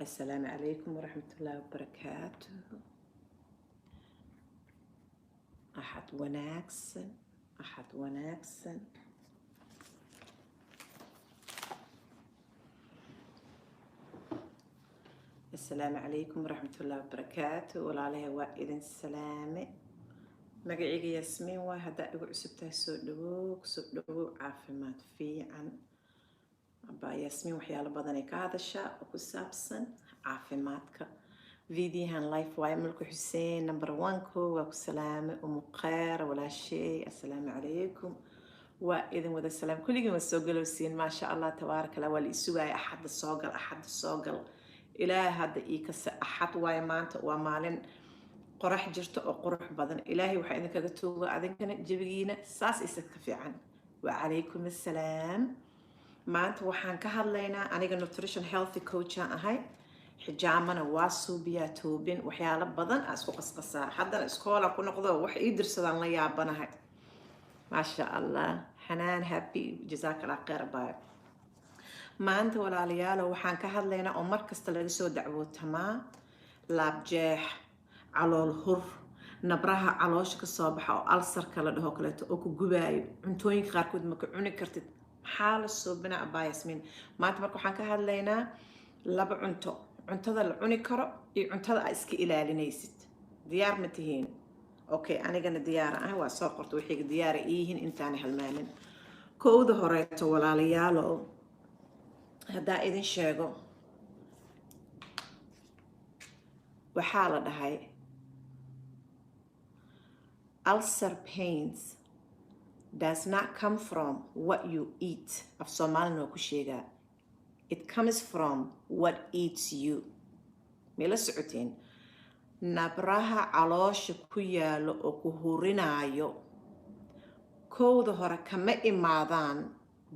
السلام عليكم ورحمة الله وبركاته. أحد وناكسن أحد وناكسن. السلام عليكم ورحمة الله وبركاته. والله وإذن السلام مقعيق ياسمين وهدا إيقو عسبتها سودوك عافمات في عن أبا ياسمين وحيالا بدني كهذا الشاء وكسابسن عافماتك فيديوهان لايف واي ملكو حسين نمبر 1 كو وسلام ومقير ولا شيء. السلام عليكم وإذن وذا السلام كل يوم السوقل وسين ما شاء الله تبارك الله واللي سواي أحد السوقل إلى هذا إيكس أحد واي مانت ومالن قرح جرت أو قرح بدن إلهي وحين كذا توبة أذن كان جبينا ساس يسكفي عن وعليكم السلام. maanta waxaan ka hadlaynaa aniga nutrition healthy coach aan ahay xijaamana waa suubiyaa toobin waxyaalo badan aan isku qasqasaa haddana iskoola ku noqdo wax ii dirsadaan la yaabanahay maasha allah xanaan happy jazakallah khayr baa maanta walaalayaalo waxaan ka hadlaynaa oo markasta laga soo dacwootamaa laabjeex calool hur nabraha caloosha ka soo baxa oo alsarka la dhaho kaleeto oo ku gubaayo cuntooyinka qaarkood ma ka cuni kartid حال الصوبنا أبا ياسمين ما تمركو حنك هادلينا لبا عنtada la cuni karo iyo cuntada iska ilaalinaysid diyaar ma tihiin okay anigana diyaar ah waa soo qorto wixii diyaar yihiin intaan halmaanin kooda horeeto walaalayaalo hadaa idin sheego waxaa la dhahay ulcer pains does not come from what you eat. Of Somali no kushega. It comes from what eats you. Mela socoteen. Nabraha caloosh ku yaalo oo ku hurinayo. Kooda hore kama imaadaan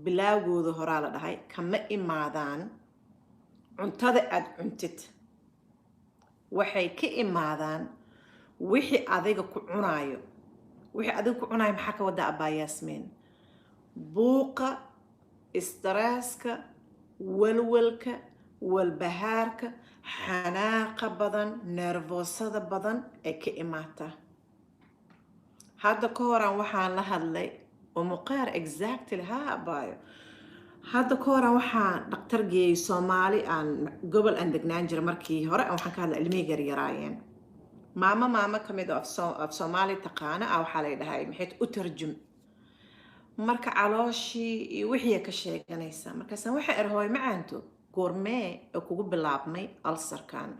bilaawgooda hore la dhahay kama imaadaan cuntada aad cuntid. Waxay ka imaadaan wixii adiga ku cunayo. wixii adigu ku cunay maxaa ka wada Abaa Yaasmiin buuqa straaska walwalka walbahaarka xanaaqa badan nervoosada badan ee ka imaata hadda ka horan waxaan la hadlay oo muqaar exactly ha abaayo hadda ka horan waxaan dhaqtar geeyay Soomaali aan gobol aan degnaan jiray markii hore waxaan ka hadlay ilmiga yaraayeen ماما كميدو of Somali تقانا أو حالي دهاي محيط أترجم مركا علاشي وحيا كشيء كنيسة مركا سوحي إرهوي معانتو كورمي أو كوب بلابمي ألسر كان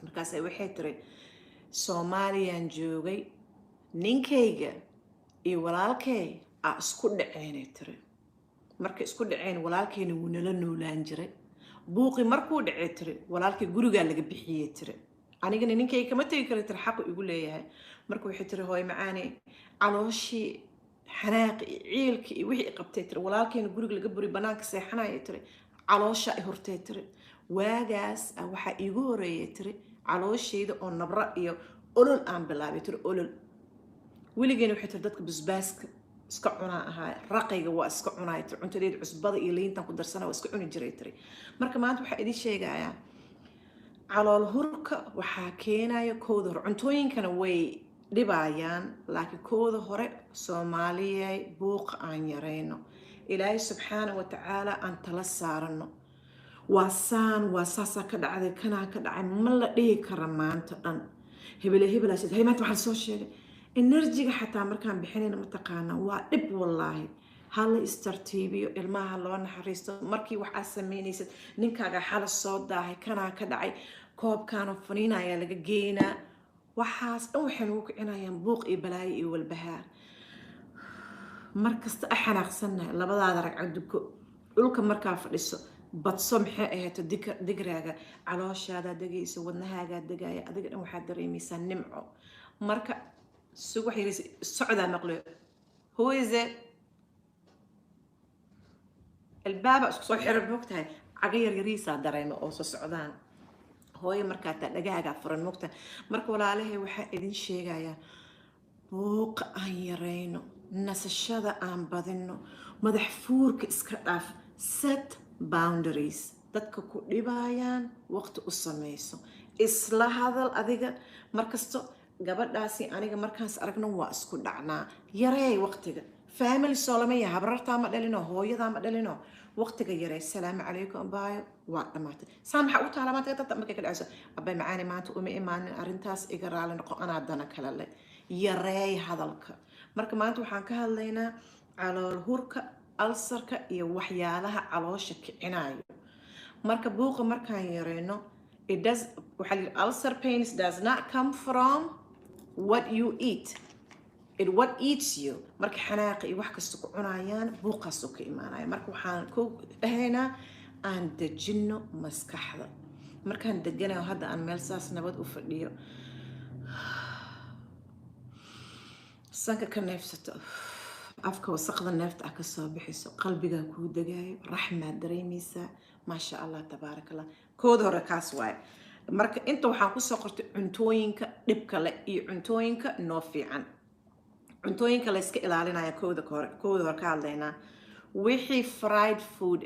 مركا سوحي تري Somali ينجوغي نينكيغا إي ولالكي أسكود عيني تري مركا اسكود عين ولالكي نونلنو لانجري بوقي مركو دعي تري ولالكي قروغا لغا بحيي تري anigana ninkay kama tagi karo tir xaq igu leeyahay markuu wixii tir hooy macaani calooshi xanaaq ciilki wixii qabtay tir walaalkeena guriga laga buri banaanka seexanay tir caloosha ay hortay tir waagaas waxa igu horeeyay tir caloosheeda oo nabra iyo olol aan bilaabay tir olol wiligeena wixii tir dadka basbaaska iska cunaa ahaa raqayga waa iska cunay tir cuntadeed cusbada iyo liintan ku darsana waa iska cuni jiray tir marka maanta waxa idin sheegayaa calool hurka waxaa keenaya kooda hore cuntooyinkana way dhibayaan laakiin kooda hore Soomaaliyay buuq aan yareyno ilaahay subxaanahu wa ta'aala aan tala saarano waa saasa ka dhacday kana ka dhacay ma la dhihi karo maanta dhan hebelaashid hay maanta waxaan soo sheegay energy-ga xataa markaan bixinayna ma taqaana waa dhib wallaahi hala istartiibiyo ilmaha loo naxariisto markii waxa sameynaysid ninkaaga xala soo daahay kana ka dhacay koobkaan oo faniinaya laga geeyna waxaas dhan waxaan ugu kicinayaan buuq iyo balaayo iyo walbahaar markasta xanaaqsanahay labadaada ragcad dubko dhulka markaa fadhiso badso maxay ahayd digraaga calooshaada degayso wadnahaaga degaya adiga dhan waxaad dareemaysaa nimco marka subax yiri socdaa maqlo who is it الباب اسكو خير وقتها عقير يريسا dareemo oo soo socdaan hooyo marka ta dhagaaga furan waqta marka walaalahay waxa idin sheegaya buuq aan yareyno nasashada aan badino madax fuurka iska dhaaf set boundaries dadka ku dhibayaan waqti u samayso isla hadal adiga markasto gabadhaasi aniga markaas aragno waa isku dhacnaa yareey waqtiga family soo lama yahay habrartaa ma dhalino hooyadaa ma dhalino waqtiga yareey salaamu calaykum abaayo waa dhammaatay saa maxaa u taala maanta dadka markay ka dhacayso abay macaani maanta uma imaanin arrintaas iga raali noqo anaa dana kale leh yareey hadalka marka maanta waxaan ka hadlaynaa calool hurka alsarka iyo waxyaalaha caloosha kicinayo marka buuqa markaan yareyno waxaa yidhi ulcer pains does not come from what you eat it what eats you marka xanaaqa iyo wax kasta ku cunayaan buuqaasoo ka imaanaya marka waxaan ku dhahaynaa aan dejino maskaxda markaan deganayo hadda aan meel saas nabad u fadhiyo sanka ka neefsato afka wasaqda neefta ah kasoo bixiso qalbigaa kuu degaayo raxmaad dareemaysaa maasha allah tabaaraka allah kooda hore kaas waaye marka inta waxaan kusoo qortay cuntooyinka dhibka leh iyo cuntooyinka noo fiican cuntooyinka la iska ilaalinaya kooda hore ka hadlaynaa wixii fried food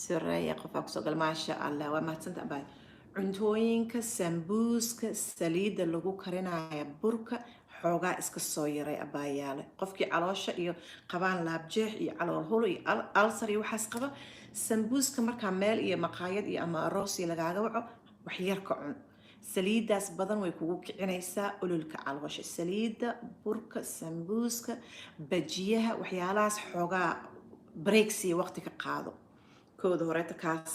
sareeya qofaa kusoo gal maasha allah waa mahadsanta abay cuntooyinka sambuuska saliidda lagu karinaya burka xoogaa iska soo yaray abaayaale qofkii caloosha iyo qabaan laabjeex iyo calool hulo iyo alsar iyo waxaas qaba sambuuska markaa meel iyo maqaayad iyo ama aroos iyo lagaaga waco wax yar ka cun saliidaas badan way kugu kicinaysaa ololka caloosha saliidda burka sambuuska bajiyaha waxyaalahaas xoogaa breaks iyo waqti ka qaado kooda horeeta kaas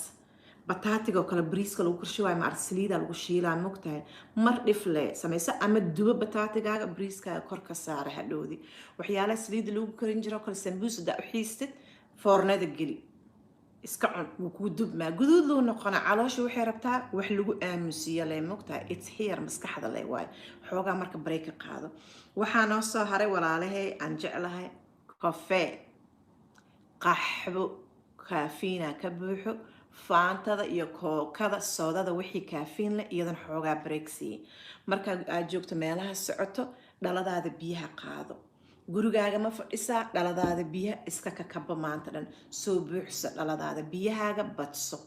bataatiga oo kale bariiska lagu karshawaay maar saliida lagu shiilaa mogtahay mar dhifle samayso ama dubo bataatigaaga bariiskaaga kor ka saara hadhowdi waxyaalaha saliida lagu karin jiro kale sambuus daa u xiistid foornada geli iska cun wuu kuu dubmaa guduud loo noqona caloosha waxay rabtaa wax lagu aamusiyo leh mogtahay it's here maskaxda leh waay xoogaa marka break ka qaado waxaa noo soo haray walaalahay aan jeclahay kafee qaxbo kaafiina ka buuxo faantada iyo kookada soodada wixii kaafiin leh iyadan xoogaa breaksiye markaa aad joogto meelaha socoto dhaladaada biyaha qaado gurigaaga ma fadhisaa dhaladaada biyaha iska kakaba maanta dhan soo buuxso dhaladaada biyahaaga badso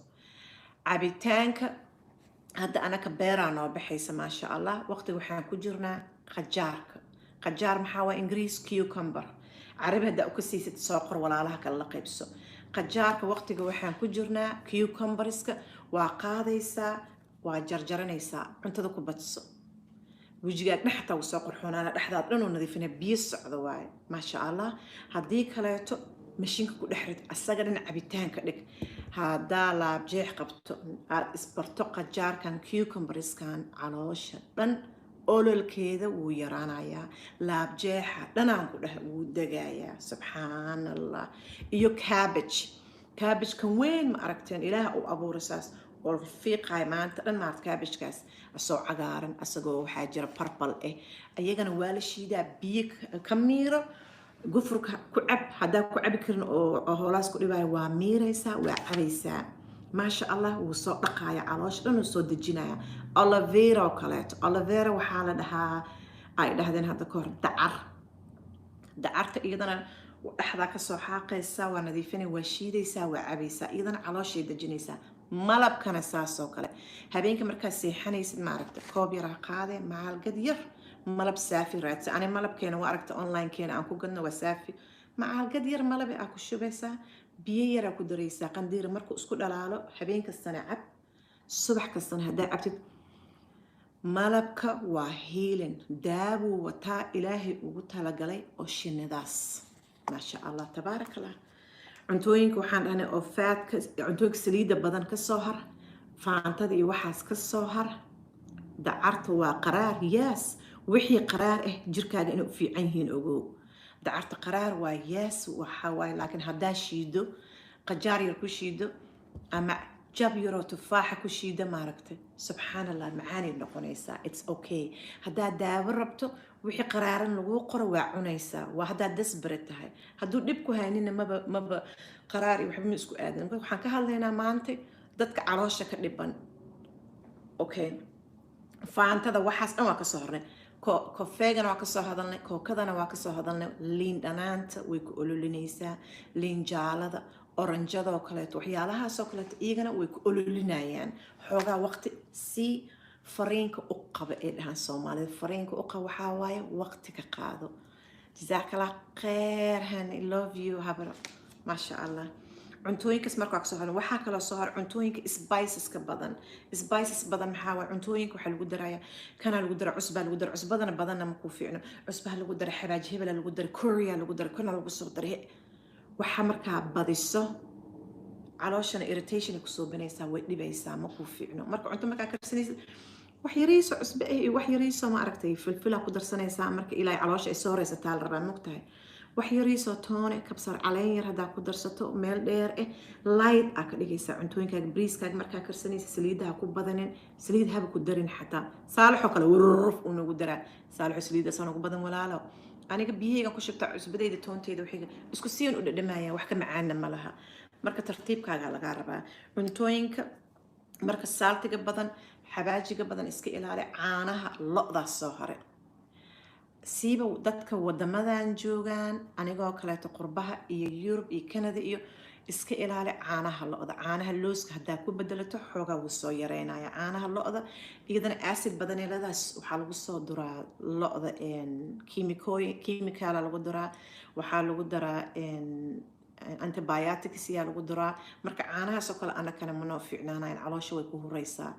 cabitaanka hadda anaka beeraa noo baxaysa maasha allah waqtiga waxaan ku jirnaa qajaar maxaa waa ingiriis cucumber carabi haddaa u ka siisid soo qor walaalaha kale la qaybso qajaarka waqtiga waxaan ku jirnaa cucumberska waa qaadaysaa waa jarjaranaysaa cuntada ku badso wejigaag dhextaa uu soo qurxoonaana dhexdaad dhan oo nadiifina biyo socdo waaye maasha allah haddii kaleeto mashiinka ku dhex rid asaga dhan cabitaanka dhig haddaa laabjeex qabto aad isbarto qajaarkan cucumberskan caloosha dhan ololkeeda wuu yaraanayaa laabjeexa dhanaan ku dheh wuu degayaa subxaan allah iyo cabbage kan weyn ma aragteen ilaah uu abuuray saas oo fiiqaay maanta dhan maart cabbagekaas asoo cagaaran asagoo waxaa jira purple ayagana waa la shiidaa biyo ka miiro gufurka ku cab haddaa ku cabi karin oo hoolaas ku dhibaayo waa miiraysaa waa cabaysaa maasha allah wuu soo dhaqaaya caloosha dhan uu soo dejinaya olivera oo kaleeto olivera waxaa la dhahaa ay dhahdeen hadda ka hor dacarta iyadana dhexdaa kasoo xaaqaysaa waa nadiifinay waa shiidaysaa waa cabaysaa iyadana calooshay dejinaysaa malabkana saasoo kale habeenka markaad seexanaysid maaragta koob yaraa qaadee maalgad yar malab saafi raadsa ani malabkeena waa aragta onlinekeena aan ku gadno waa saafi macaalgad yar malabi aa ku shubaysaa biyo yaraa ku daraysaa qandiira markuu isku dhalaalo habeen kastana cab subax kastana haddaa cabtid malabka waa hiilin daabuu wataa ilaahay ugu talagalay oo shinnidaas maasha allah tabaaraka allah cuntooyinka waxaan dhahnay oo faadka cuntooyinka saliidda badan ka soo har faantada iyo waxaas ka soo har dacarta waa qaraar yaas wixii qaraar jirkaaga inay u fiican yihiin ogow dacarta qaraar waa yaas waxaa waaye laakiin haddaa shiido qajaar yar ku shiido ama jab yaroo tufaaxa ku shiida maaragtay subxaan allah macaanay noqonaysaa it's okay haddaa daawo rabto wixii qaraaran laguu qoro waa cunaysaa waa haddaa desperate tahay hadduu dhib ku haynina maba qaraar iyo waxba ma isku aadan waxaan ka hadlaynaa maanta dadka caloosha ka dhiban okay faantada waxaas dhan waa kasoo hornay kofeegana waa kasoo hadalnay kookadana waa kasoo hadalnay liin dhanaanta way ku ololinaysaa liin jaalada oranjadoo kaleeto waxyaalahaasoo kaleeto iyagana way ku ololinayaan xoogaa waqti si fariinka u qaba ee dhahaan soomaalida fariinka u qaba waxaa waaye waqti ka qaado jazaakallah kheer hani love you habar maasha allah cuntooyinkaas markaa kasoo haran waxaa kaloo soo har cuntooyinka spiceska badan maxaa waaye cuntooyinka waxaa lagu daraya kanaa lagu dara cusbaa lagu dara cusbadana badanna ma ku fiicno cusbaha lagu dara xabaaj hebela lagu dara korea lagu dara kana lagu soo dara waxaa markaa badiso calooshana irritation kusoo banaysaa way dhibaysaa ma ku fiicno marka cunto markaa karsanaysa wax yariiso cusbe iyo wax yariiso ma aragtay filfila ku darsanaysaa marka ilaa caloosha ay soo reysataa la rabaa mogtahay wax yariisoo toone kabsar caleen yar haddaa ku darsato meel dheer light aa ka dhigaysaa cuntooyinkaaga briiskaaga markaa karsanaysa saliidaha ku badanin saliid haba ku darin xataa saalixoo kale warruf uu nagu daraa saalixo saliidaasoo nagu badan walaalo aniga biyahaygan ku shubtaa cusbadayda toonteyda waxiga isku siiyan u dhadhamaaya wax ka macaana ma laha marka tartiibkaagaa lagaa rabaa cuntooyinka marka saaltiga badan xabaajiga badan iska ilaali caanaha lo-daas soo hore siiba dadka wadamadan joogaan anigoo kaleeto qurbaha iyo yurub iyo canada iyo iska ilaali caanaha lo-da caanaha looska haddaa ku bedelato xoogaa wuu soo yareynaya caanaha lo-da iyadana acid badaneeladaas waxaa lagu soo duraa lo-da chemicala lagu duraa waxaa lagu daraa antibiotics yaa lagu duraa marka caanahaasoo kale anakana manoo fiicnaanayan caloosha way ku hureysaa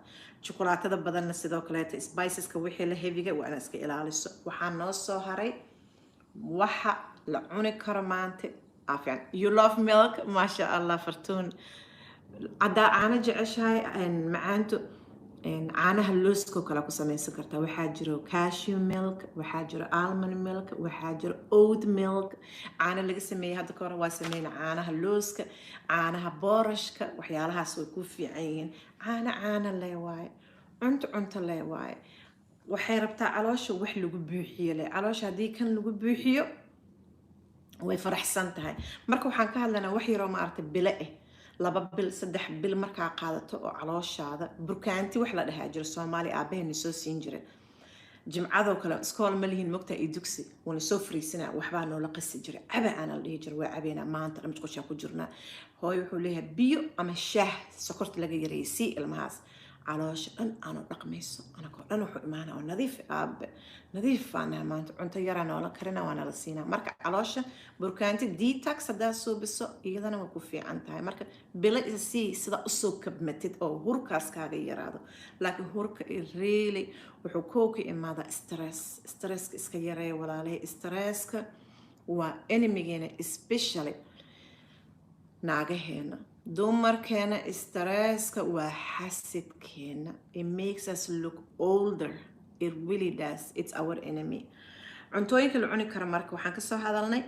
jukulaatada badanna sidoo kaleeto spiceska wixii la heviga waa inaad iska ilaaliso waxaa noo soo haray waxa la cuni karo maanta fiican you love milk maasha allah fartuun haddaa caano jeceshahay macaanto caanaha looskoo kale ku samaysan kartaa waxaa jiro cashew milk waxaa jiro almond milk waxaa jiro oat milk caano laga sameeyey hadda ka hore waa sameyna caanaha looska caanaha boorashka waxyaalahaas way ku fiican yihiin caano lee waaye cunto lee waaye waxay rabtaa caloosha wax lagu buuxiyo lee caloosha haddii kan lagu buuxiyo way faraxsan tahay marka waxaan ka hadlaynaa wax yaroo maaragtay bile 2 bil 3 bil markaa qaadato oo calooshaada burkaanti wax la dhahaa jiro Soomaali aabaheen soo siin jiray jimcadoo kale iskool ma lihin mogta iyo dugsi wana soo friisina waxbaa noo la qasi jiray aba aan la dhihi jiray waa abeena maanta dhamad qosha ku jirnaa hooy wuxuu leeyahay biyo ama shaah sokorta laga yareeyay ilmahaas caloosha dhan aanu dhaqmayso anagoo dhan wuxuu imaanaa oo nadiif aan maanta cunto yar aan la karina waana la siinaa marka caloosha burkaanti detox hadaa soo biso iyadana way ku fiican tahay marka bila sida u soo kabmatid oo hurkaas kaaga yaraado laakiin hurka really wuxuu kooki imaada stresska iska yareeyo walaalahay stresska waa enemigeena especially naagaheena dumarkeena stresska waa xasidkeena it makes us look older it really does it's our enemy cuntooyinka la cuni karo marka waxaan ka soo hadalnay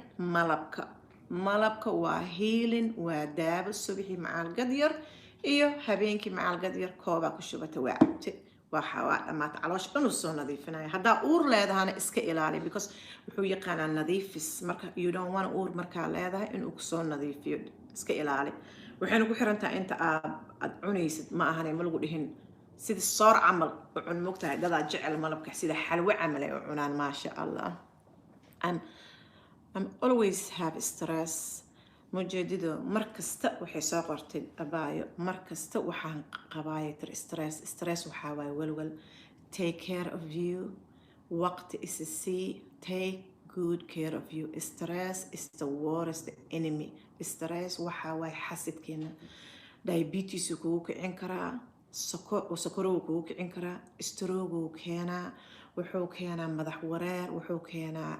malabka waa healing waa daabo subaxii macaalgad yar iyo habeenkii macaalgad yar koobaa ku shubata waa cabte waa dhamaata caloosha dhan u soo nadiifinaya haddaa uur leedahana iska ilaali because wuxuu yaqaanaa nadiifis marka you don't want uur markaa leedahay inuu kusoo nadiifiyo iska ilaali waxayna ku xiran tahay inta aad cunaysid ma ahanay ma lagu dhihin sida soor camal u cun mogtahay dadaa jecel malabka sida xalwo camal ay u cunaan maasha allah I'm always have stress mujeedido markasta waxay soo qortay abaayo markasta waxaan qabaayay tir stress waxaa waaye walwal take care of you waqti is take good care of you stress is the worst enemy stress waxaa waaye xasidkeena diabetes kugu kicin karaa sokorow kugu kicin karaa stroke keenaa wuxuu keenaa madax wareer wuxuu keenaa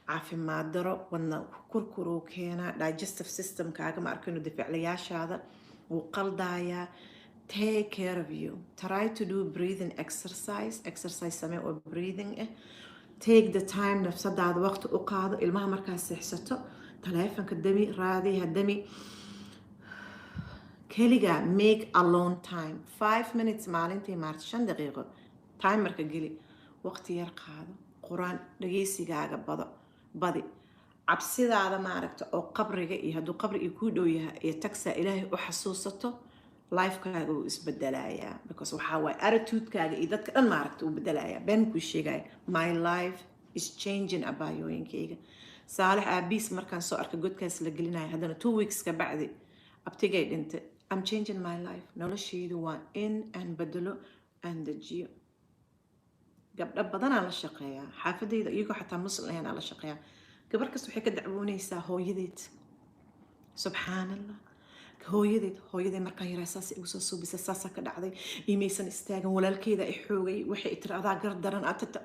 caafimaad daro wadna kurkuru keenaa digestive system kaaga ma arkino difaclayaashaada wuu qaldayaa take care of you try to do breathing exercise samee oo breathing take the time nafsadaada waqti u qaado ilmaha markaa seexsato taleefanka dami raadiha dami keliga make alone time 5 minutes maalintii maarta 5 daqiiqo timerka geli waqti yar qaado quraan dhageysigaaga badi cabsidaada maaragta oo qabriga iyo hadduu qabri iyo ku dhow yahay iyo tagsa ilaahay u xasuusato lifekaaga uu isbedelayaa because waxaa waaye attitude-kaaga iyo dadka dhan maaragta uu bedelayaa been kuu sheegaya my life is changing abaayooyinkayga saalax aabiis markaan soo arkay godkaas la gelinaya haddana 2 weeks ka bacdi abtigay dhintay. I'm changing my life. noloshaydu waa in aan bedelo aan dejiyo. gabdho badanaa la shaqeeyaa xaafadayda iyagoo xataa muslim ahayn la shaqeeyaa. gabar kasta waxay ka dacwoonaysaa hooyadeed. subxaanallah. hooyaday markaan yaraa saas igu soo suubisay saasaa ka dhacday imaysan istaagan walaalkeeda i xoogay waxay tiri adaa gar daran atata.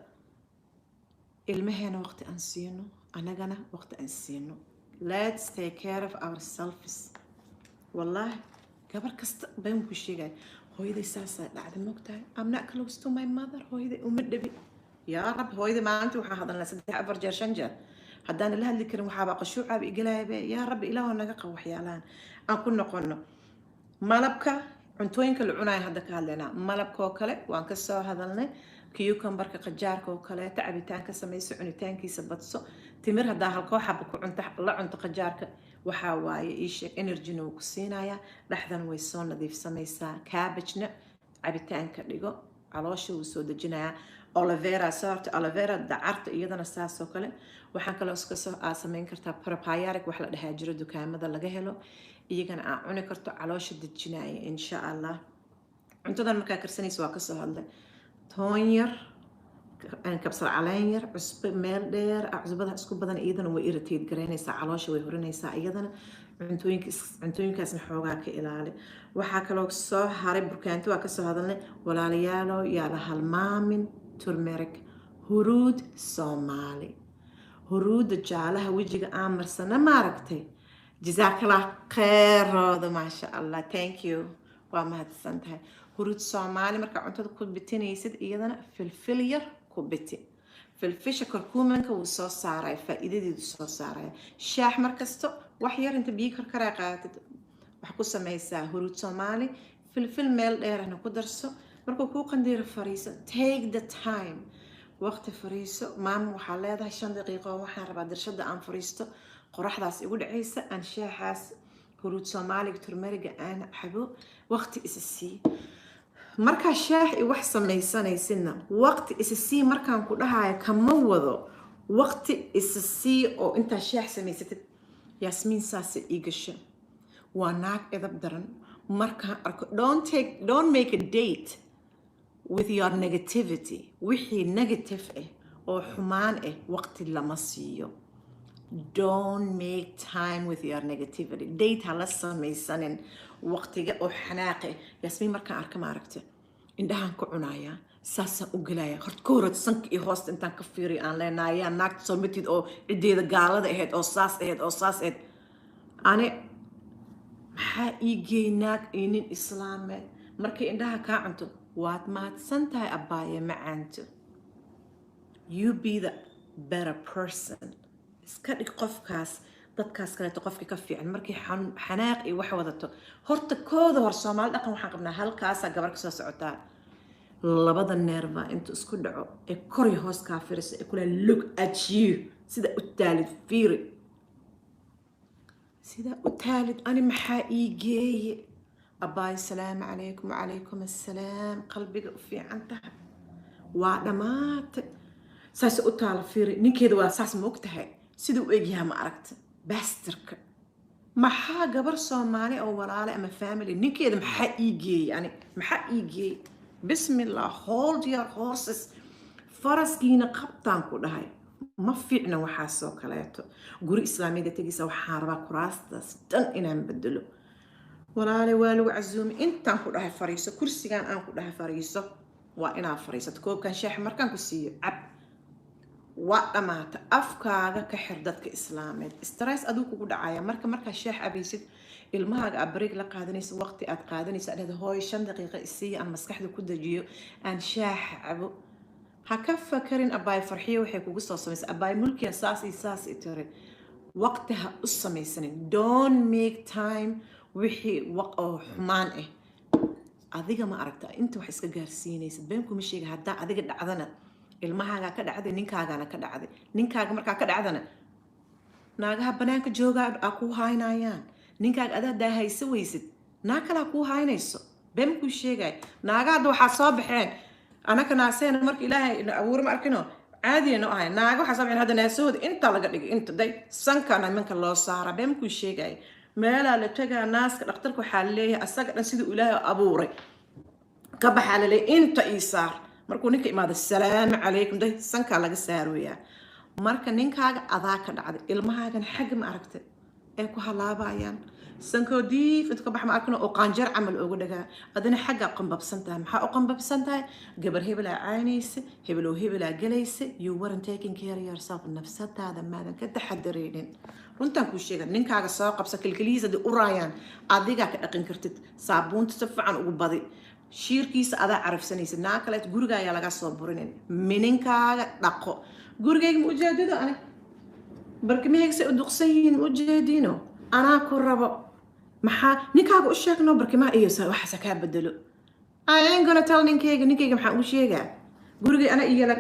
ilmaheena waqti aan siino anagana waqti aan siino. let's take care of ourselves. wallahi gabar kasta baan ku sheegay hooyaday saasaa dhacday mogtahay. I'm not close to my mother. hooyaday uma dhabi. yaa rab hooyaday maanta waxaan hadalnaa 3 4 jeer 5 jeer haddaan la hadli karin waxaaba qashuucaaba igalaayaba. yaa rabbi ilaahu naga qabo waxyaalahan aan ku noqono. malabka cuntooyinka la cunayo hadda ka hadlaynaa. malabka oo kale waan ka soo hadalnay. cucumberka qajaarka oo kaleeta cabitaanka samayso cunitaankiisa badso. timir haddaa halkoo xaba ku cunta la cunto qajaarka waxaa waaye ii sheeg energyna wuu ku siinayaa. dhexdan way soo nadiifsamaysaa. cabbagena cabitaanka dhigo caloosha wuu soo dejinayaa. olivera soorta olivera dacarta iyadana saas oo kale. waxaan kaloo iska soo samayn kartaa probiotic wax la dhahaa jiro dukaamada laga helo iyagana aan cuni karto caloosha dejinaya insha allah. cuntadan markaa karsanaysa waa kasoo hadlay. toon yar kabsar caleen yar cusbo meel dheer cusbada isku badan iyadana way irritate garaynaysaa caloosha way horinaysaa iyadana. cuntooyinkaasna xoogaa ka ilaali. waxaa kaloo soo haray burkaanti waa kasoo hadalnay. walaalayaalo yaa la halmaamin turmeric huruud soomaali. huruudda jaalaha wejiga aan marsana maaragtay. jazaakallah kheerooda maasha allah thank you waa mahadsan tahay. huruud soomaali markaa cuntada ku bitinaysid iyadana filfil yar ku biti. filfisha korkuumanka wuu soo saaraya faa'iidadeedu soo saaraya. shaax markasto wax yar inta biyo karkaraa qaadatid waxaa ku samaysaa huruud soomaali. filfil meel dheerahna ku darso. markuu kuu qandiiro fariiso take the time waqti fariiso. maama waxaa leedahay 5 daqiiqo waxaan rabaa dirshada aan fariisto qoraxdaas igu dhacaysa aan shaaxaas huruud soomaaliga turmeriga aan xabo waqti isa sii. markaa shaax i wax samaysanaysidna waqti isa sii markaan ku dhahayo kama wado waqti isa sii oo intaa shaax samaysatid. yaasmiin saasa ii gasho waa naag edab daran. markaan arko don't make a date with your negativity. wixii negative ah oo xumaan ah waqti lama siiyo. don't make time with your negativity. date hala samaysanin waqtiga oo xanaaq ah. yaasmiin markaan arka ma aragta indhahaan ku cunayaa saasaan u gelaya horta ka horad sanka iyo hoosta intaan ka fiiriyo aan leenayaa naagta soo matid oo ciddeeda gaalada ahayd oo saas ahayd oo saas ahayd. ani maxaa ii geey naag iyo nin islaameed markay indhaha kaa cunto waad mahadsan tahay abbaaye macaanto. you be the better person. iska dhig qofkaas dadkaas kaleeto qofka ka fiican markay xanaaq iyo wax wadato. horta kooda hor soomaali dhaqan waxaan qabnaa halkaasaa gabar ka soo socotaa labada neerba intuu isku dhaco ee kor iyo hoos kaa fiirisa ee kula look at you sida u taalid fiiri sida u taalid. ani maxaa ii geeye abbaay salaamu calaykum wacalaykum assalaam qalbiga u fiican tahay waa dhammaatay saas u taala fiiri. ninkeeda waa saas ma og tahay sida u egyaha ma aragta bastarka. maxaa gabar soomaali oo walaale ama family ninkeeda maxaa ii geeyey. ani maxaa ii geeyey bismillah hold your horses. faraskiina qabtaan ku dhahay ma fiicna waxaasoo kaleeto. guri islaamiyada tegaysa waxaan rabaa kuraastaas dhan inaan bedelo. walaale waa lagu casuumi intaan ku dhahay fariiso kursigaan aan ku dhahay fariiso waa inaa fariisato. koobkan shaax markaan ku siiyo cab waa dhamaata. afkaaga ka xir dadka islaameed. stress aduu kugu dhacaya markaa shaax abaysid ilmahaaga aad bareeg la qaadanaysa waqti aad qaadanaysa dhahda hooy 5 daqiiqo isiiya aan maskaxda ku dajiyo aan shaax cabo. ha ka fakarin abbaay farxiyo waxay kugu soo samaysay abbaay mulkiya saas iyo saas i tiri waqti ha u samaysanin. don't make time wixii oo xumaan ah. adiga ma aragta inta wax iska gaarsiinaysa been kuma sheega haddaa adiga dhacdana ilmahaagaa ka dhacday ninkaagaana ka dhacday. ninkaaga markaa ka dhacdana naagaha banaanka joogaa aa kuu haynayaan. ninkaaga adaa daa haysa weysid naag kalaa kuu haynayso been kuu sheegay. naaga hadda waxaa soo baxeen anaka naaseena marka ilaahay abuur ma arkino caadiya noo ahay. naaga waxaa soo baxeen hadda naasahooda inta laga dhigay inta day sankana nimanka loo saara been kuu sheegay. meelaa la tagaa naaska dhakhtarka waxaa leeyahay asaga dhan siduu ilaahay abuuray ka baxaa la leeyahay inta ii saar markuu ninka imaado salaamu calaykum day sankaa laga saarooyaa marka ninkaaga adaa ka dhacday ilmahaagana xagga ma aragtay ay ku halaabayaan sankoo diif inta ka bax ma arkino oo qaanjeer camal oogu dhagaa adina xagga qambabsan tahay maxaa u qambabsan tahay gabar hebelaa caynaysa hebeloo hebelaa galaysa you weren't taking care of yourself nafsadaada maadan ka taxadareynin runtaan kuu sheega ninkaaga soo qabsa kilkilihiisa hadii u raayaan adigaa ka dhaqan kartid saabuunta si fiican ugu badi shiirkiisa adaa carafsanaysa naa kaleet guriga ayaa laga soo burinin mininkaaga dhaqo gurigayga ma ujeedido ani barkimahaygsay u duqsan yihiin ma ujeediino anaa ku rabo maxaa ninkaaga u sheegno barkimaha iyo waxaasa kaa bedelo I ain't gonna tell ninkayga maxaan ugu sheegaa gurigay ana iyala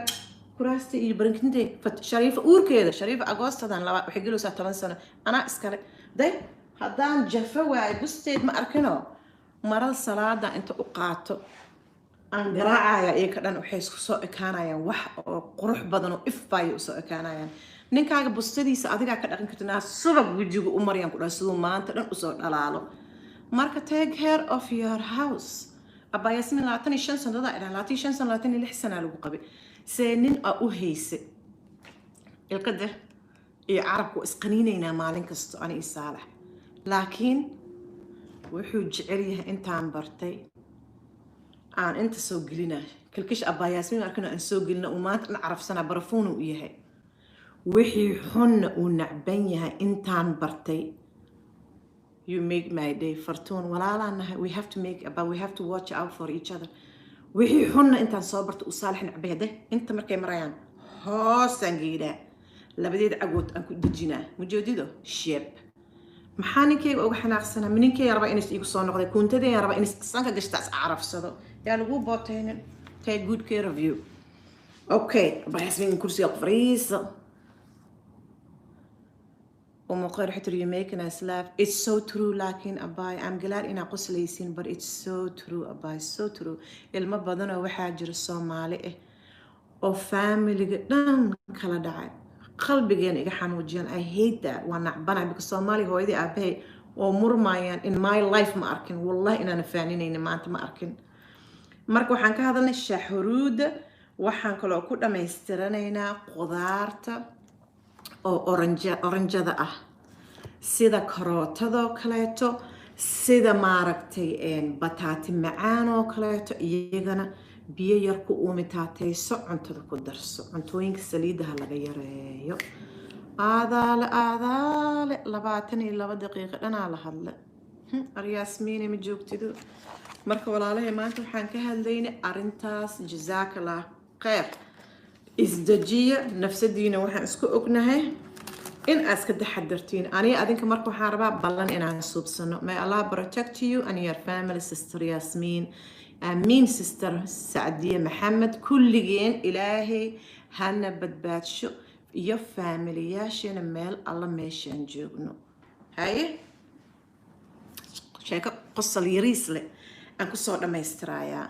kuraasta iyo barankintay shariifa uurkeeda shariifa agoostadan waxay gelaysaa 10 sano anaa iskale day haddaan jafa waayo busteed ma arkino maral salaada inta u qaato aan garaacaya iyo ka dhan waxay isku soo ekaanayaan wax oo qurux badan oo ifbaayo usoo ekaanayaan ninkaaga bustadiisa adigaa ka dhaqan karta naa subag wejiga u marayaan ku dhahay siduu maanta dhan usoo dhalaalo marka take care of your house abaa yasmin 25 sanadaa ilaa 25 sano 26 sana lagu qabay see nin aa u haysa ilqada iyo carabku isqaniinaynaa maalin kasto ani isaalax laakiin wuxuu jecel yahay intaan bartay aan inta soo gelina kalkish abaa yasmin arkana aan soo gelina uu maanta dhan carafsanaa barafuun uu yahay wixii xunna uu nacban yahay intaan bartay you make my day fartuun walaalaanahay we have to watch out for each other wixii xunna intaan soo bartay u saalix nacbay hadde inta markay marayaan hoosaan geedaa labadeed cagood aan ku dejinaa mujeedido sheeb maxaa ninkayga uga xanaaqsanaa ninkayga raba inays iigu soo noqday kuuntadayga raba inays sanka gashtaas carafsado yaa lagu bootaynin take good care of you okay bayasmin kursiga fariisa ومقر حتى you making us laugh it's so true لكن أباي I'm glad إن أقص ليسين but it's so true أباي so true ilma badana waxaa jira Soomaali oo family dhan kala dhacay qalbigeen iga xanuujiyaan I hate that waan nacbanahay because Soomaali hooyadii aabbahay oo murmayaan in my life ma arkin wallahi inaan faaninayna maanta ma arkin marka waxaan ka hadalnay shahuruuda waxaan kaloo ku dhamaystiranaynaa qudaarta oo oranjada ah sida karootadoo kaleeto sida maaragtay bataati macaan oo kaleeto iyagana biyo yar ku uumitaatayso cuntada ku darso cuntooyinka saliidaha laga yareeyo aadaale 22 daqiiqo dhanaa la hadla aryaasmiine ma joogtido marka walaalahay maanta waxaan ka hadlaynay arintaas jazaakallah khayr isdajiya nafsadiina waxaan isku ognahay in aad ka taxadartiin aniga adinka marka waxaan rabaa ballan inaan suubsano may Allah protect you and your family sister Yasmin amin sister Saadiya Maxamed kulligeen ilaahay hana badbaadsho iyo familiyaashana meel alla meeshaan joogno haye sheeko qosol yariis leh aan ku soo dhamaystirayaa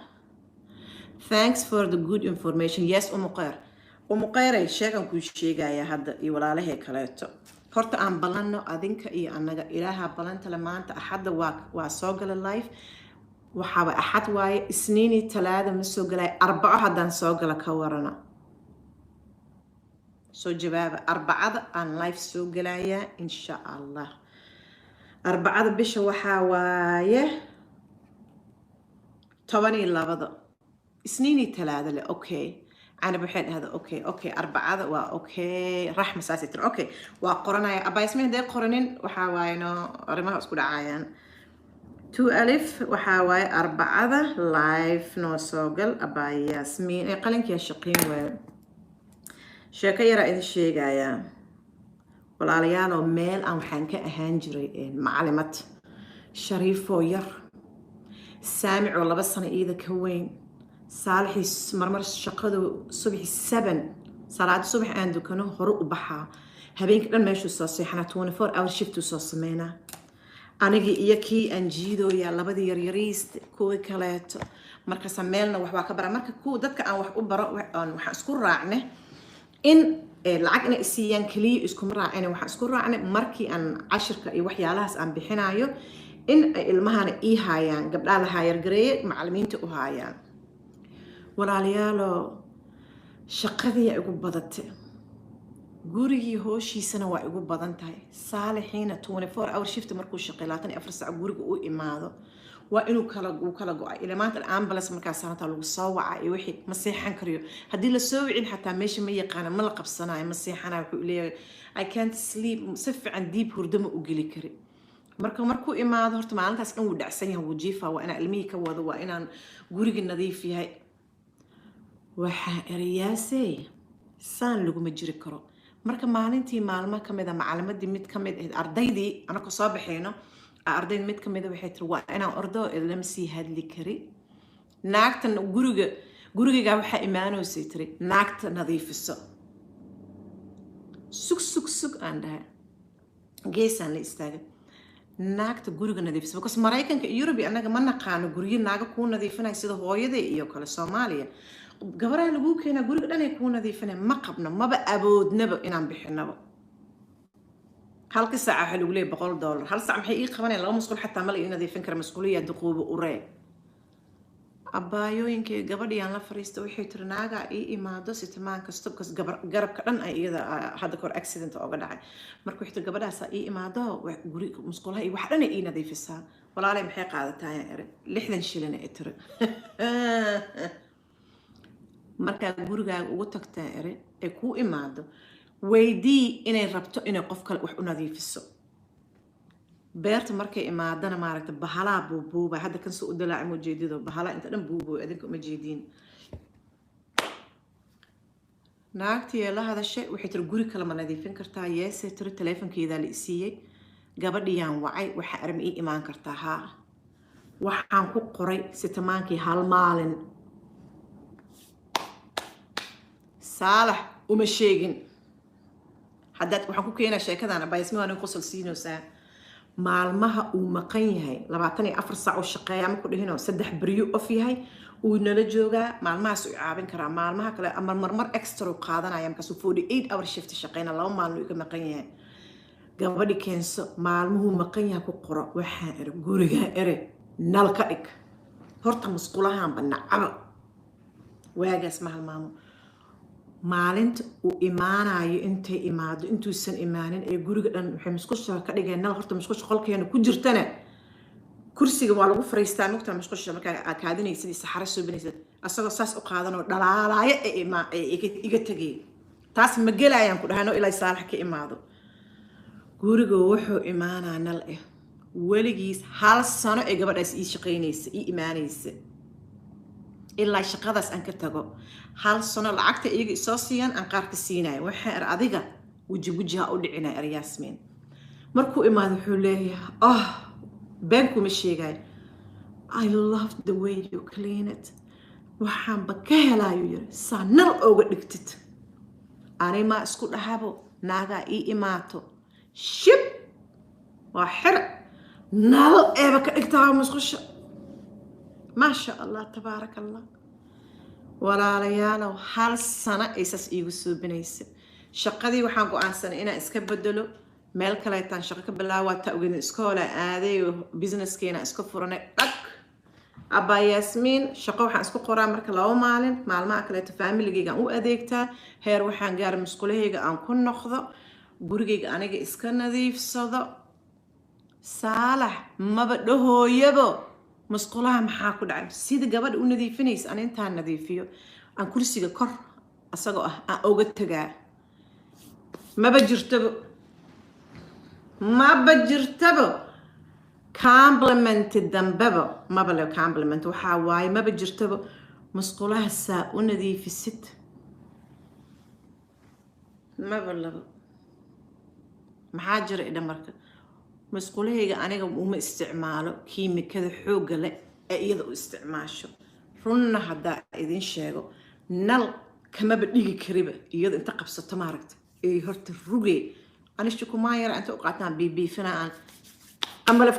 thanks for the good information yes umuqayray sheegan ku sheegaya hadda iyo walaalahay kaleeto horta aan ballanno adinka iyo anaga ilaaha ballanta la maanta axadda waa soo gala live waxaa axad waaye isniini talaada ma soo galay arbaco haddaan soo gala ka warana soo jawaaba arbacada aan live soo galayaa insha allah arbacada bisha waxaa waaye 12 isniini talaada le okay أنا بحب هذا أوكي 4 أوكي رحمة ساسيتر أوكي وقرنا أبا ياسمين ده قرنين وحاوينا رمها أسكول عيان 2 وحاوي 4 لايف نوصوغل أبا ياسمين قلنك يا شقين و شاكي رأي الشيء جايا ولا ليالو ميل أو حنك أهانجري معلمة شريف وير سامع والله بس أنا إذا كوين صالحي مرمر شقده صبح 7 صلاة الصبح عنده كانوا هروب بحا هبين كده ماشوا صاصي حنا 24 اور شفتوا صاص مينا أنا يكي أنجيدو يا لبدي يريريس كوي كلات مركز ميلنا وحوا كبر مركز كو دتك أن وح أبرا وح أسكر راعنه إن lacag inay isiiyaan keliya iskuma raacina, waxaan isku raacnay markii aan cashirka iyo waxyaalahaas aan bixinayo in ay ilmahana ii haayaan, gabdhaha la haayargareeye macallimiinta u haayaan. walaalayaalo shaqadii igu badatay, gurigii hooshiisana waa igu badan tahay. Saalixiina 24 hour shift markuu shaqeeyo 24 saac guriga u imaado waa inuu kala go'ay. Ilaa maanta ambulance markaa saaranta lagu soo wacay iyo wixii ma seexan kariyo. Haddii la soo wicin xataa meesha ma yaqaan ma la qabsanayo, ma seexanayo. Wuxuu leeyahay I can't sleep, si fiican deep hurdo ma u geli kari. markuu imaado horta maalintaas dhan wuu dhacsan yahay, wuu jiifaa, waa inaan ilmihii ka wado, waa inaan guriga nadiif yahay. waxaa erayaasay saan laguma jiri karo. marka maalintii maalmo ka mid ah macallimadii mid ka mid ah ardaydii anaka soo baxayno, ardayd mid ka mid ah waxay tiri waa inaan ordo lama sii hadli kari. naagtan gurigayga waxaa imaanaysay tiri naagta nadiifiso. sug aan dhahay, geesaan la istaagay. naagta guriga nadiifiso because Maraykanka iyo Yurub anaga ma naqaano guryo naaga kuu nadiifinay sida hooyaday iyo kale Soomaaliya. gabaraha lagu keenaa guriga dhan ay kuu nadiifinay, ma qabno, maba awoodnaba inaan bixinaba. halka saaca waxa lagu leeyahay $100. hal saac maxay ii qabanayaan? laba masquul xataa ma la ii nadiifin kara, masquuliya duquuba uree. abaayooyinkii gabadhiyaan la fariistay waxay tiri naagaa ii imaado sitimaan kasto because garabka dhan ay iyada hadda kahor accident ooga dhacay. marka waxay tiri gabadhaasaa ii imaado guriga musquulaha iyo wax dhan ay ii nadiifisaa. walaalay maxay qaadataa yaan eri 60 shilin ay tiri. markaa gurigaaga ugu tagtaa eri ay kuu imaado weydii inay rabto inay qof kale wax u nadiifiso. beerta markay imaadana maaragta bahalaa buubuuba, hadda kan soo u dalaaci ma jeedido, bahalaa inta dhan buubuuba adinka uma jeediin. naagtii la hadashay waxay tiri guri kale ma nadiifin kartaa? yeesay tiri taleefankeedaa la isiiyey. gabadhiyaan wacay, waxaa arma ii imaan kartaa? haa. waxaan ku qoray sitimaankii hal maalin. saalax uma sheegin. haddaad waxaan ku keenaa sheekadaan abaayasmi waa nin qosol siinaysaa. maalmaha uu maqan yahay 24 saac oo shaqeeya ma ku dhihino 3 bariyo off yahay uu nala joogaa. maalmahaas uu caabin karaa, maalmaha kale ama marmar extra uu qaadanaya markaasuu 48 hour shift shaqeyna, 2 maalin uu ka maqan yahay. gabadhi keenso maalmuhu maqan yahay ku qoro. waxaan eri guriga eri nal ka dhig horta musqulahan banacaba. waagaas ma halmaamo. maalinta uu imaanayo intay imaado intuusan imaanin ee guriga dhan waxay musqusha ka dhigeen nal horta musqusha qolkeena ku jirtana kursiga waa lagu fariistaa nugta musqusha markaa kaadinaysa saxaro soo binaysa asagoo saas u qaadan oo dhalaalaaya iga tagay. taas ma gelayaan ku dhahano ilaa saalax ka imaado. guriga wuxuu imaanaa nal weligiis 1 sano ee gabadhaas ii shaqeynaysa ii imaanaysa ilaa shaqadaas aan ka tago. 1 sano lacagta iyaga soo siiyaan aan qaar ka siinayo. waxaan adiga wajiha u dhicinay Yaasmiin. markuu imaado wuxuu leeyahay been kuma sheegay, I love the way you clean it. waxaan ba ka helayo yiri sanal ooga dhigtid. aanay ma isku dhahabo naagaa ii imaato shib waa xir nal eeba ka dhigtaa musqusha. maasha allah tabaaraka allah. walaalayaalow 1 sano aysas iigu soo binaysa. shaqadii waxaan go'aansanay inaan iska bedelo, meel kaleetaan shaqo ka bilaawaa. ta ogeyn iskoola aaday businesskeena iska furanay dhag. abaa Yaasmiin shaqo waxaan isku qoraa marka 2 maalin, maalmaha kaleeto familigayga aan u adeegtaa. heer waxaan gaaray musqulahayga aan ku noqdo, gurigayga aniga iska nadiifsado. saalax maba dhahooyabo musqulaha maxaa ku dhacay sida gabadha u nadiifinaysa. aan intaan nadiifiyo aan kursiga kor asagoo aan uga tagaa. maba jirtaba compliment dambaba maba le compliment waxaa waaye maba jirtaba musqulaha saa u nadiifisid maba laba. maxaa jira idha marka musqulahayga aniga uma isticmaalo kiimikada xoogga leh ee iyada u isticmaasho. runna haddaa idin sheego nal kamaba dhigi kariba iyada inta qabsato maaragta ee horta rugay anishu kuma yara inta u qaataan biifina aan qambalaf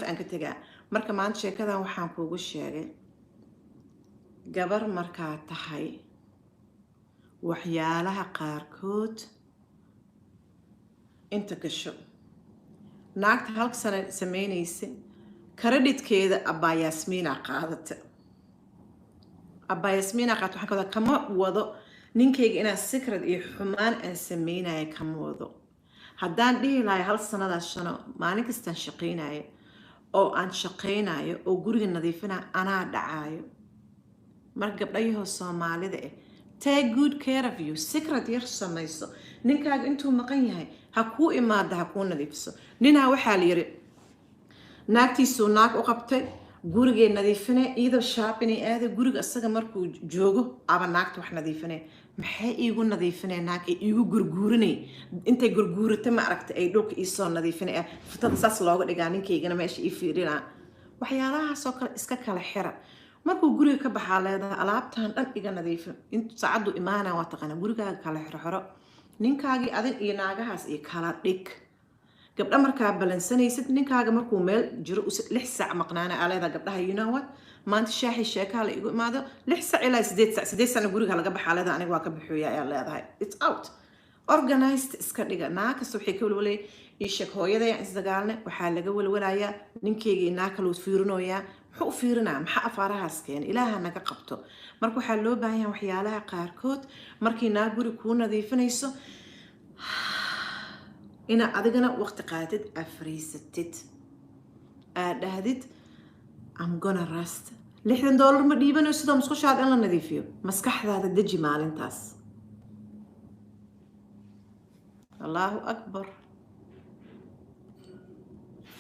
aan ka tagaa. marka maanta sheekadan waxaan kuugu sheegay gabar markaa tahay waxyaalaha qaarkood inta gasho naagta halka sano samaynaysa karadhidkeeda abbaa yaasmiina qaadata abbaa yaasmiina qaadata waxaan ka wadaa kama wado ninkayga inaan secret iyo xumaan aan samaynaya kama wado haddaan dhihi lahay hal sanadaas shano maalin kastaan shaqaynayo oo aan shaqaynayo oo guriga nadiifinayo anaa dhacaayo marka gabdhayahoo soomaalida ah take good care of you secret yar samayso ninkaaga intuu maqan yahay ha kuu imaada ha kuu nadiifiso ninaa waxaa la yiri naagtiisuu naag u qabtay gurigee nadiifinay iyadoo shaabinay aada guriga isaga markuu joogo aba naagta wax nadiifinay maxay iigu nadiifinay naag ay iigu gurguurinay intay gurguurata ma aragtay ay dhulka iisoo nadiifinay fitada saas looga dhigaa ninkaygana meesha ii fiirinaa waxyaalahaasoo kale iska kala xira markuu guriga ka baxaa leedahay alaabtan dhan iga nadiifin intu saacaddu imaanaa waa taqaana gurigaaga kala xirxiro ninkaagii adin iyo naagahaas iyo kala dhig gabdha markaa balansanaysid ninkaaga markuu meel jiro 6 saac maqnaana aa leedahay gabdhaha you know what maanta shaaxi sheekaa la igu imaado 6 saac ilaa 8 saac guriga laga baxaa leedahay aniga waa ka bixooya ayaa leedahay it's out organized iska dhiga naag kasta waxay ka walwalay ii sheeg hooyadaya isdagaalne waxaa laga walwalayaa ninkeyga inaa kaluu fiirinoyaa muxuu u fiirinaa maxaa afaarahaas keena ilaaha naga qabto marka waxaa loo baahan yahay waxyaalaha qaarkood markii naag guri kuu nadiifinayso ina adigana waqti qaatid afriisatid aad dhahdid I'm gonna rest $60 ma dhiibanayo sidoo musqushaada in la nadiifiyo maskaxdaada deji maalintaas allahu akbar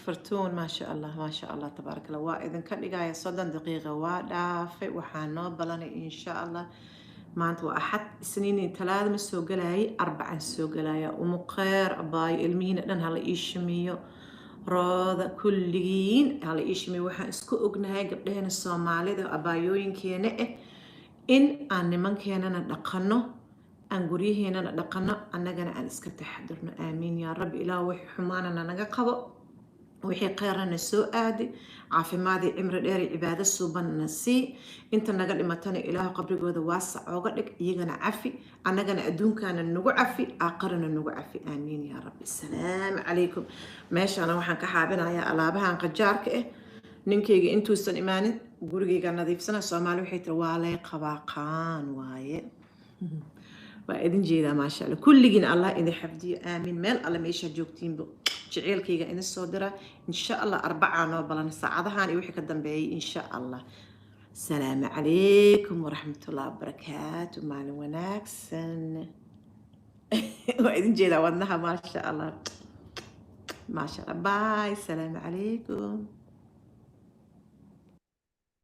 فرتون ما شاء الله تبارك الله وإذن كان لقايا 30 دقيقة ودافع وحانو بلاني إن شاء الله ما أنت وأحد سنين 3 من السوق لاي 4 السوق لاي ومقير أباي المين لأن هلا إيشميو راض كلين هلا إيشميو وحان اسكو أقنهاي قبلهن الصومالي ذا أبايوين كينا إن أن من كينا ندقنو أن قريهنا ندقنو أننا أن اسكت تحضرنا آمين يا رب إله وحي حمانا نقبو وحي قيرنا سو آدي عافي ماذي عمر ديري عبادة سوبان نسي انت نقل إمتاني إله قبرك وذا واسع وقلك يغنى عفي أننا أدون كان النقو عفي آقرنا النقو عفي آمين يا رب السلام عليكم ماشي أنا وحان كحابنا يا ألابها عن قجارك ننكيغي انتو سن إيماني قرقيغا نظيف سنة سومالي وحيت روالي قواقان واي وإذن جيدا ما شاء الله كل جين الله إذا حفظي آمين مال الله ميشا جوكتين بو جعيلكيغا إن الصدرة إن شاء الله 4 نوبلان ساعدها يوحي كدن بي إن شاء الله السلام عليكم ورحمة الله وبركاته مال وناكسن وإذن جيدا ودنها ما شاء الله باي السلام عليكم